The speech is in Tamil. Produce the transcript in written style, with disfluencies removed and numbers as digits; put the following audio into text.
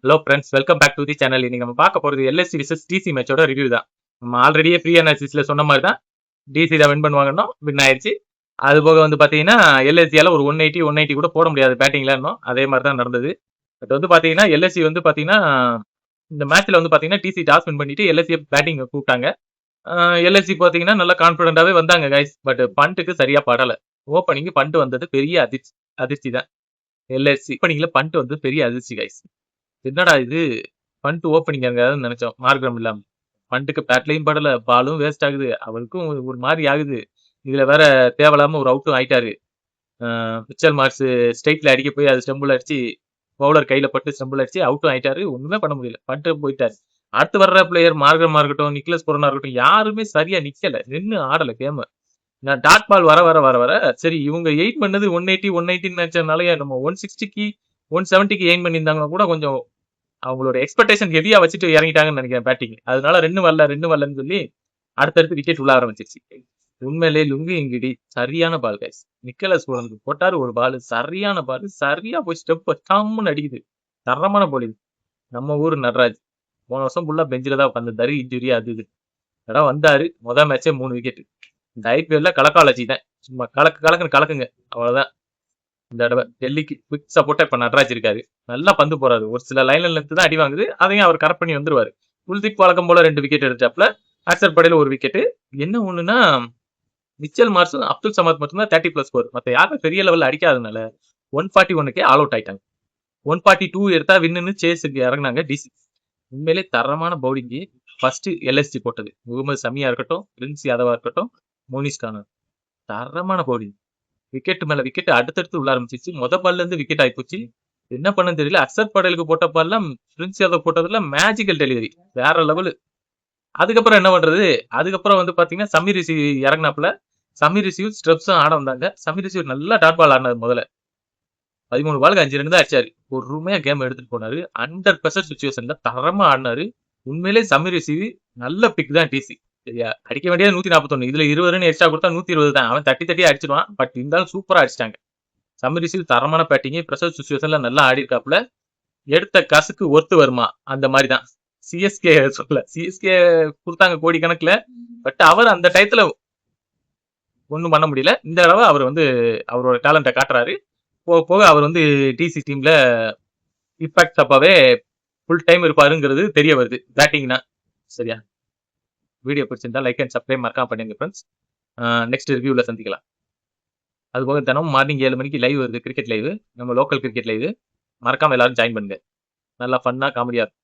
Hello friends, welcome back to the channel. இன்னைக்கு நம்ம பார்க்க போறது எல்எஸ்சி விசஸ் டிசி மேட்சோட ரிவ்யூ தான். நம்ம ஆல்ரெடியே ஃப்ரீ அனாலிசிஸ்ல சொன்ன மாதிரி தான் டிசி தான் வின் பண்ணுவாங்கன்னா வின் ஆயிடுச்சு. அது போக வந்து பார்த்தீங்கன்னா எல்எஸ்சியால ஒரு 180 கூட போட முடியாது பேட்டிங்ல இன்னும். அதே மாதிரி தான் நடந்தது. பட் வந்து பார்த்தீங்கன்னா எல்எஸ்சி வந்து பார்த்தீங்கன்னா இந்த மேட்ச்ல வந்து பார்த்தீங்கன்னா டிசி டாஸ் வின் பண்ணிட்டு எல்எஸ்சி பேட்டிங் கூப்பிட்டாங்க. எல்எஸ்சி பார்த்தீங்கன்னா நல்லா கான்ஃபிடென்ட்டாவே வந்தாங்க கைஸ். பட் பண்ட்டுக்கு சரியா படல. ஓப்பனிங் பண்ட் வந்தது பெரிய அதிர்ச்சி தான். எல்எஸ்சி ஓப்பனிங்ல பண்ட் வந்து பெரிய அதிர்ச்சி கைஸ். என்னடா இது பண்ட் ஓப்பனிங் எங்காவது நினைச்சோம். மார்க்ரம் இல்லாம பண்ட்டுக்கு பேட்லையும் படல, பாலும் வேஸ்ட் ஆகுது. அவருக்கும் ஒரு மாதிரி ஆகுது. இதுல வேற தேவையில்லாம ஒரு அவுட்டும் ஆயிட்டாரு. மிச்சல் மார்க்ஸ் ஸ்ட்ரைட்ல அடிக்க போய் அது ஸ்டெம்பிள் அடிச்சு பவுலர் கையில பட்டு ஸ்டெம்பிள் அடிச்சு அவுட்டும் ஆயிட்டாரு. ஒண்ணுமே பண்ண முடியல. பண்ட்டு போயிட்டாரு. அடுத்து வர்ற பிளேயர் மார்க்ரமா இருக்கட்டும், நிக்லஸ் புரனா இருக்கட்டும், யாருமே சரியா நிக்கல. நின்னு ஆடல கேம. நான் டாட் பால் வர வர வர வர சரி இவங்க எய்ம் பண்ணது 180 நினைச்சதுனாலயே நம்ம 160க்கு 170க்கு எய்ம் பண்ணியிருந்தாங்கன்னா கூட கொஞ்சம் அவங்களோட எக்ஸ்பெக்டேஷன் ஹெவியா வச்சுட்டு இறங்கிட்டாங்கன்னு நினைக்கிறேன் பேட்டிங். அதனால ரெண்டு வரலன்னு சொல்லி அடுத்தடுத்து விக்கெட் உள்ள ஆரம்பிச்சிருச்சு. உண்மையிலே லுங்கி இங்கிடி சரியான பால் கைஸ். நிக்கலஸ் புரனுக்கு போட்டாரு ஒரு பால், சரியான பால், சரியா போய் ஸ்டெப் கம்முன்னு அடிக்குது. தரமான போலிங். நம்ம ஊர் நடராஜ் போன வருஷம் ஃபுல்லா பெஞ்சில தான் உட்காந்துருந்தாரு. இன்ஜுரி அது இது இடம் வந்தாரு. முதல் மேட்சே 3 விக்கெட். இந்த ஐபிஎல்ல கலக்காலஜி தான். சும்மா கலக்குங்க அவ்வளவுதான். இந்த தடவை டெல்லிக்கு குவிக் சப்போர்ட்டா இப்ப நடராஜ் இருக்காரு. நல்லா பந்து போறாரு. ஒரு சில லைன்ல இருந்து தான் அடி வாங்குது. அதையும் அவர் கரெக்ட் பண்ணி வந்துருவாரு. குல்தீப் வழக்கம் போல 2 விக்கெட் எடுத்தாப்ல. அக்சர் படேல் 1 விக்கெட். என்ன ஒண்ணுன்னா மிச்சல் மார்ஸும் அப்துல் சமத் மட்டும் தான் 30+ ஸ்கோர். மத்த யாரும் பெரிய லெவல்ல அடிக்காதனால 141க்கே ஆல் அவுட் ஆயிட்டாங்க. 142 எடுத்தா வின்னு சேஸுக்கு இறங்கினாங்க டிசி. உண்மையிலே தரமான பவுலிங்கு ஃபர்ஸ்ட் எல்எஸ்டி போட்டது. முகமது சமியா இருக்கட்டும், பிரின்ஸ் யாதவா இருக்கட்டும், மோனிஷ் கானா தரமான பவுலிங். விக்கெட் மேல விக்கெட் அடுத்தடுத்து உள்ள ஆரம்பிச்சிச்சு. பால்ல இருந்து விக்கெட் ஆயிப்போச்சு. என்ன பண்ணு தெரியல. அக்சர் படேலுக்கு போட்ட பால்லாம் பிரின்ஸ் யாதவ் போட்டதுல மேஜிக்கல் டெலிவரி வேற லெவலு. அதுக்கப்புறம் என்ன பண்றது? அதுக்கப்புறம் வந்து பாத்தீங்கன்னா சமீர் ரிஷி இறங்கினாப்புல. சமீர் ரிஷியும் ஸ்டெப்ஸும் ஆட வந்தாங்க. சமீர் ரிஷி நல்லா டாட் பால் ஆடினாரு. முதல்ல 13 பாலுக்கு 5 ரன் தான் அடிச்சாரு. ஒரு ரூமையா கேம் எடுத்துட்டு போனாரு. 100% சுச்சுவேஷன்ல தரமா ஆடினாரு. உண்மையிலே சமீர் ரிஷி நல்ல பிக் தான் டிசி. சரியா அடிக்க வேண்டியது 141. இதுல 20 ரன் எக்ஸ்ட்ரா கொடுத்தா 120 தான். அவன் தட்டி அடிச்சிருவான். பட் இருந்தாலும் சூப்பரா அடிச்சிட்டாங்க. சமீர் ரிஷி தரமான பேட்டிங். பிரசர் சுச்சுவேஷன்ல நல்லா ஆடி இருக்காப்புல. எடுத்த காசுக்கு ஒர்த்து வருமா அந்த மாதிரி தான். சிஎஸ்கே சொல்ல சிஎஸ்கே கொடுத்தாங்க கோடி கணக்குல. பட் அவர் அந்த டயத்துல ஒன்றும் பண்ண முடியல. இந்த தடவை அவர் வந்து அவரோட டேலண்ட்டை காட்டுறாரு. போக போக அவர் வந்து டிசி டீம்ல இம்பாக்ட் அப்பவே ஃபுல் டைம் இருப்பாருங்கிறது தெரிய வருது பேட்டிங்னா. சரியா வீடியோ பிடிச்சிருந்தா லைக் அண்ட் சப்ஸ்கிரைப் மறக்காம பண்ணுங்க ஃப்ரெண்ட்ஸ். நெக்ஸ்ட் ரிவ்யூல சந்திக்கலாம். அதுபோக தினமும் மார்னிங் 7 மணிக்கு லைவ் வருது. கிரிக்கெட் லைவ், நம்ம லோக்கல் கிரிக்கெட் லைவ். மறக்காம எல்லாரும் ஜாயின் பண்ணுங்க. நல்லா ஃபன்னா காமெடியா இருக்கும்.